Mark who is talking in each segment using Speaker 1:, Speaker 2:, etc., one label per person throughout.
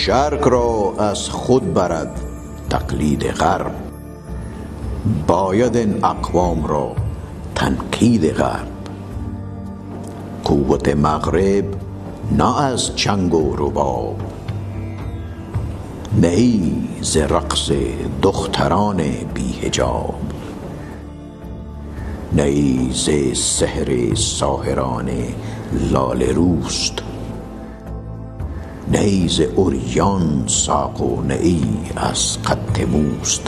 Speaker 1: شرق را از خود برد تقلید غرب. باید این اقوام را تنقید غرب. قوت مغرب نه از چنگ و رباب، نه ای ز رقص دختران بی حجاب، نه ای ز سحر ساحران لاله روست، نه ای ز عریان ساق و نه ای از قد موست.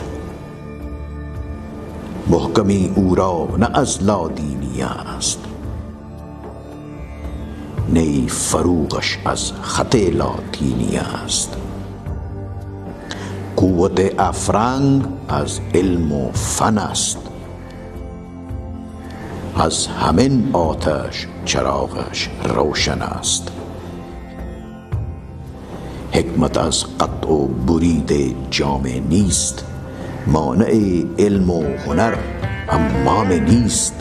Speaker 1: محکمی او را نه از لادینی است، نه ای فروغش از خط لاتینی است. قوت افرنگ از علم و فن است، از همین آتش چراغش روشن است. حکمت از قطع و برید جامه نیست، مانع علم و هنر حمام نیست.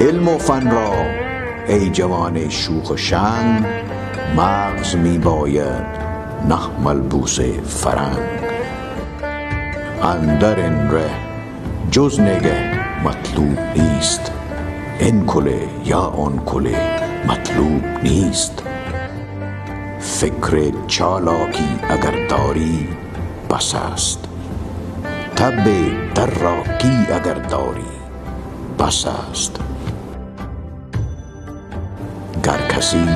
Speaker 1: علم و فن را ای جوان شوخ و شنگ، مغز می باید نه ملبوس فرنگ. اندر این ره جز نگه مطلوب نیست، این کله یا آن کله مطلوب نیست. فکر چالاکی اگر داری بس است، طب دراکی اگر داری بس است. گر کسی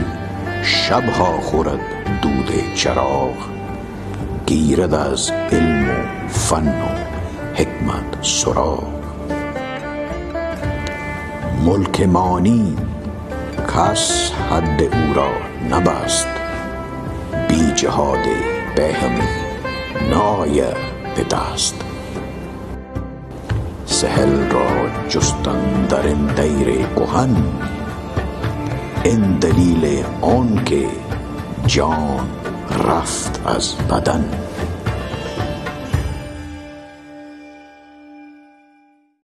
Speaker 1: شبها خورد دود چراغ، گیرد از علم و فن و حکمت سراغ. ملک مانی کس حد او را نبست، بی جهاد بهمی ناید به دست. سهل را جستن در این دیر کهن، این دلیل آن که جان رفت از بدن.